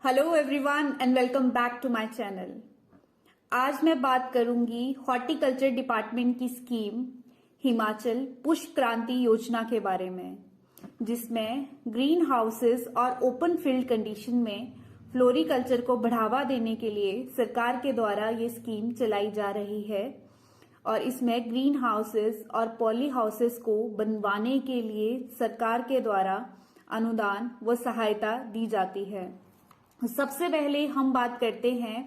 Hello everyone and welcome back to my channel. आज मैं बात करूंगी हॉर्टिकल्चर डिपार्टमेंट की स्कीम हिमाचल पुष्प क्रांति योजना के बारे में, जिसमें ग्रीन हाउसेस और ओपन फील्ड कंडीशन में फ्लोरिकल्चर को बढ़ावा देने के लिए सरकार के द्वारा ये स्कीम चलाई जा रही है। और इसमें ग्रीन हाउसेस और पॉली हाउसेस को बनवाने के लिए सरकार के द्वारा अनुदान व सहायता दी जाती है। सबसे पहले हम बात करते हैं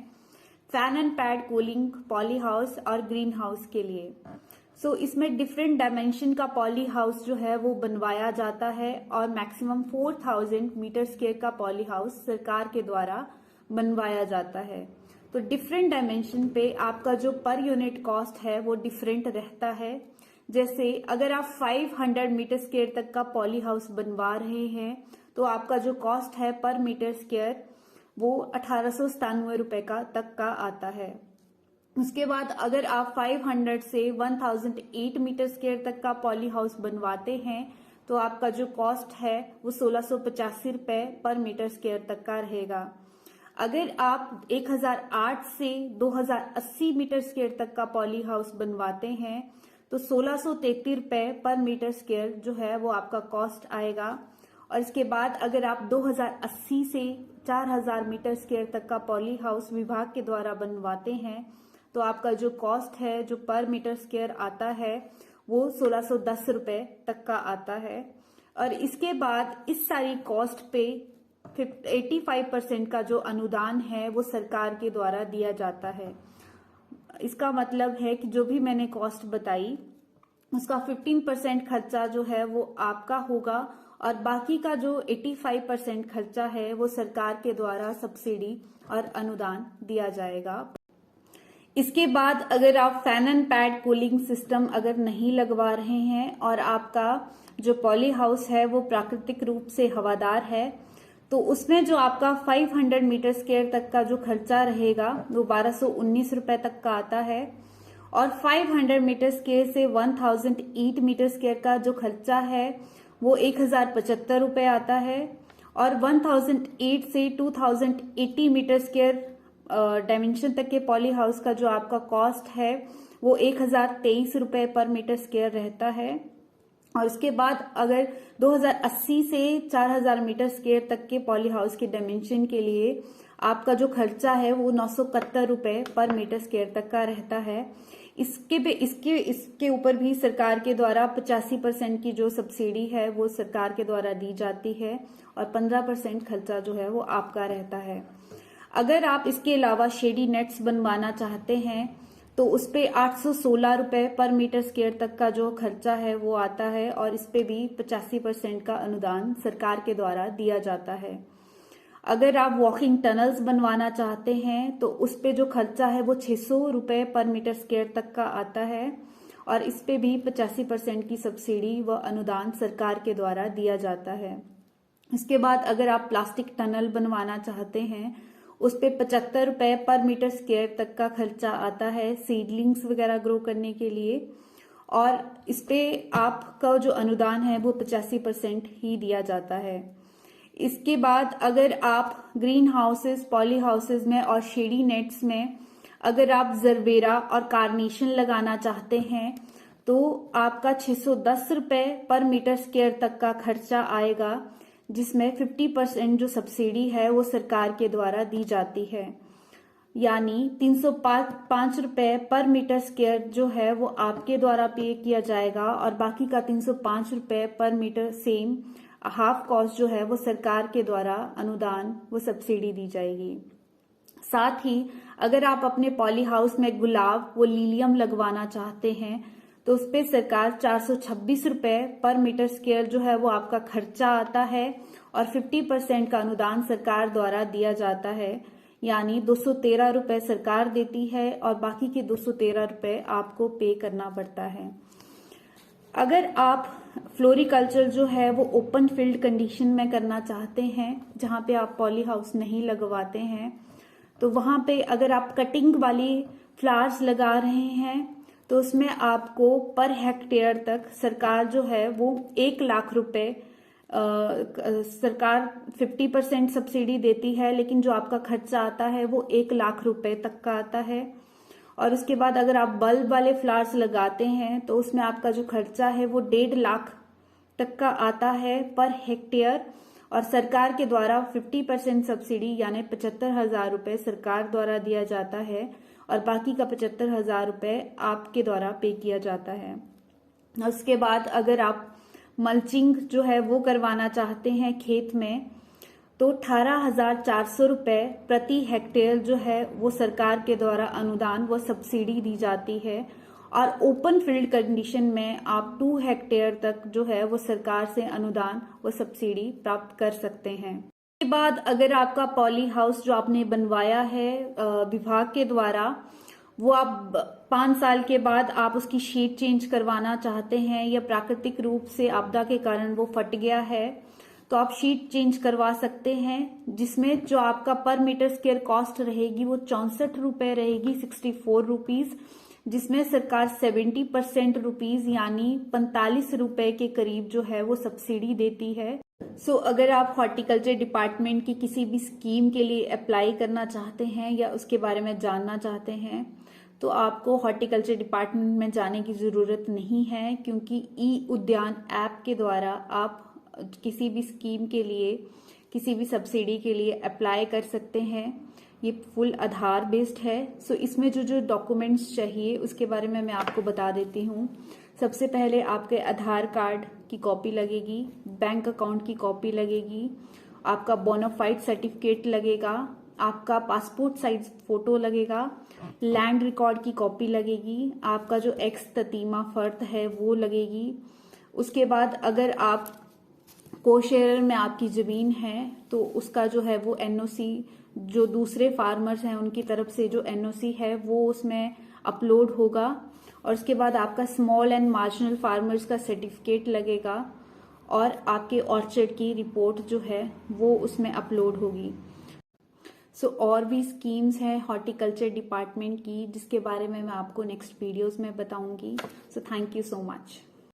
fan and pad cooling poly house और ग्रीन हाउस के लिए। इसमें डिफरेंट डायमेंशन का पॉली हाउस जो है वो बनवाया जाता है और मैक्सिमम 4000 मीटर स्क्वायर का पॉली हाउस सरकार के द्वारा बनवाया जाता है। तो डिफरेंट डायमेंशन पे आपका जो पर यूनिट कॉस्ट है वो डिफरेंट रहता है। जैसे अगर आप 500 मीटर स्क्वायर तक का पॉली हाउस बनवा रहे हैं तो आपका जो कॉस्ट है पर मीटर स्क्वायर वो 1897 रुपए का तक का आता है। उसके बाद अगर आप 500 से 1008 मीटर स्क्वायर तक का पॉली हाउस बनवाते हैं तो आपका जो कॉस्ट है वो 1685 रुपए पर मीटर स्क्वायर तक का रहेगा। अगर आप 1008 से 2080 मीटर स्क्वायर तक का पॉली हाउस बनवाते हैं तो 1633 रुपए पर मीटर स्क्वायर जो है वो आपका कॉस्ट आएगा। और इसके बाद अगर आप 2080 से 4000 मीटर स्क्वायर तक का पॉली हाउस विभाग के द्वारा बनवाते हैं तो आपका जो कॉस्ट है जो पर मीटर स्क्वायर आता है वो 1610 रुपए तक का आता है। और इसके बाद इस सारी कॉस्ट पे 85% का जो अनुदान है वो सरकार के द्वारा दिया जाता है। इसका मतलब है कि जो भी मैंने कॉस्ट बताई उसका 15% खर्चा जो है वो आपका होगा और बाकी का जो 85% खर्चा है वो सरकार के द्वारा सब्सिडी और अनुदान दिया जाएगा। इसके बाद अगर आप fan and pad cooling system अगर नहीं लगवा रहे हैं और आपका जो पॉली हाउस है वो प्राकृतिक रूप से हवादार है तो उसमें जो आपका 500 मीटर स्क्वायर तक का जो खर्चा रहेगा वो 1219 रुपए तक का आता है। और 500 मीटर स्क्वायर से 1008 मीटर स्क्वायर का जो खर्चा है वो 1075 रुपए आता है। और 1008 से 2080 मीटर स्क्वायर डायमेंशन तक के पॉली हाउस का जो आपका कॉस्ट है वो 1023 रुपए पर मीटर स्क्वायर रहता है। और इसके बाद अगर 2080 से 4000 मीटर स्क्वायर तक के पॉली हाउस के डायमेंशन के लिए आपका जो खर्चा है वो 971 रुपए पर मीटर स्क्वायर तक का रहता है। इसके ऊपर भी सरकार के द्वारा 85% की जो सब्सिडी है वो सरकार के द्वारा दी जाती है और 15% खर्चा जो है वो आपका रहता है। अगर आप इसके अलावा शेडी नेट्स बनवाना चाहते हैं तो उस पे 816 रुपए पर मीटर स्क्वायर तक का जो खर्चा है वो आता है और इस पे भी 85% का अनुदान सरकार के द्वारा दिया जाता है। अगर आप वॉकिंग टनल्स बनवाना चाहते हैं तो उस पे जो खर्चा है वो 600 रुपए पर मीटर स्क्वायर तक का आता है और इस पे भी 85% की सब्सिडी व अनुदान सरकार के द्वारा दिया जाता है। इसके बाद अगर आप प्लास्टिक टनल बनवाना चाहते हैं उस पे 75 रुपए पर मीटर स्क्वायर तक का खर्चा आता है सीडलिंग्स वगैरह ग्रो करने के लिए और इस पे आपका जो अनुदान है वो 85% ही दिया जाता है। इसके बाद अगर आप ग्रीन हाउसेस पॉली हाउसेस में और शेडी नेट्स में अगर आप जरबेरा और कार्नेशन लगाना चाहते हैं तो आपका 610 रुपए पर मीटर स्क्वायर तक का खर्चा आएगा, जिसमें 50% जो सब्सिडी है वो सरकार के द्वारा दी जाती है। यानी 305 रुपए पर मीटर स्क्वायर जो है वो आपके द्वारा पे किया जाएगा और बाकी का 305 रुपए पर मीटर सेम हाफ कॉस्ट जो है वो सरकार के द्वारा अनुदान वो सब्सिडी दी जाएगी। साथ ही अगर आप अपने पॉली हाउस में गुलाब वो लीलियम लगवाना चाहते हैं तो उस पे सरकार 426 रुपए पर मीटर स्क्वायर जो है वो आपका खर्चा आता है और 50% का अनुदान सरकार द्वारा दिया जाता है। यानी 213 रुपए सरकार देती है और बाकी के 213 रुपए आपको पे करना पड़ता है। अगर आप फ्लोरिकल्चर जो है वो ओपन फील्ड कंडीशन में करना चाहते हैं जहां पे आप पॉली हाउस नहीं लगवाते हैं तो वहां पे अगर आप कटिंग वाली फ्लावर्स लगा रहे हैं तो उसमें आपको पर हेक्टेयर तक सरकार जो है वो 1 लाख रुपए सरकार 50% सब्सिडी देती है, लेकिन जो आपका खर्चा आता है वो 1 लाख रुपए तक का आता है। और उसके बाद अगर आप बल्ब वाले फ्लावर्स लगाते हैं तो उसमें आपका जो खर्चा है वो 1.5 लाख तक का आता है पर हेक्टेयर। और सरकार के द्वारा 50% सब्सिडी यानी 75,000 रुपए सरकार द्वारा दिया जाता है और बाकी का 75,000 रुपए आपके द्वारा पे किया जाता है। उसके बाद अगर आप मल्चिंग जो है वो करवाना चाहते हैं खेत में तो 18,400 रुपए प्रति हेक्टेयर जो है वो सरकार के द्वारा अनुदान व सब्सिडी दी जाती है। और ओपन फील्ड कंडीशन में आप 2 हेक्टेयर तक जो है वो सरकार से अनुदान व सब्सिडी प्राप्त कर सकते हैं। इसके बाद अगर आपका पॉली हाउस जो आपने बनवाया है विभाग के द्वारा, वो आप 5 साल के बाद आप उसकी शीट चेंज करवाना चाहते हैं या प्राकृतिक रूप से आपदा के कारण वो फट गया है, तो आप शीट चेंज करवा सकते हैं, जिसमें जो आपका पर मीटर स्क्वायर कॉस्ट रहेगी वो 64 रुपए रहेगी, 64 रुपीज, जिसमें सरकार 70% रुपीज यानी 45 रुपए के करीब जो है वो सब्सिडी देती है। सो अगर आप हॉर्टिकल्चर डिपार्टमेंट की किसी भी स्कीम के लिए अप्लाई करना चाहते हैं या उसके बारे में जानना चाहते हैं तो आपको हॉर्टिकल्चर डिपार्टमेंट में जाने की ज़रूरत नहीं है, क्योंकि ई उद्यान ऐप के द्वारा आप किसी भी स्कीम के लिए, किसी भी सब्सिडी के लिए अप्लाई कर सकते हैं। ये फुल आधार बेस्ड है। सो इसमें जो जो डॉक्यूमेंट्स चाहिए उसके बारे में मैं आपको बता देती हूँ। सबसे पहले आपके आधार कार्ड की कॉपी लगेगी, बैंक अकाउंट की कॉपी लगेगी, आपका बोनाफाइड सर्टिफिकेट लगेगा, आपका पासपोर्ट साइज फोटो लगेगा, लैंड रिकॉर्ड की कॉपी लगेगी, आपका जो एक्स ततीमा फर्द है वो लगेगी। उसके बाद अगर आप कोशेयर में आपकी जमीन है तो उसका जो है वो एनओसी, जो दूसरे फार्मर्स हैं उनकी तरफ से जो एनओसी है वो उसमें अपलोड होगा। और उसके बाद आपका स्मॉल एंड मार्जिनल फार्मर्स का सर्टिफिकेट लगेगा और आपके ऑर्चर्ड की रिपोर्ट जो है वो उसमें अपलोड होगी। सो और भी स्कीम्स हैं हॉर्टिकल्चर डिपार्टमेंट की जिसके बारे में मैं आपको नेक्स्ट वीडियोस में बताऊंगी। So thank you so much.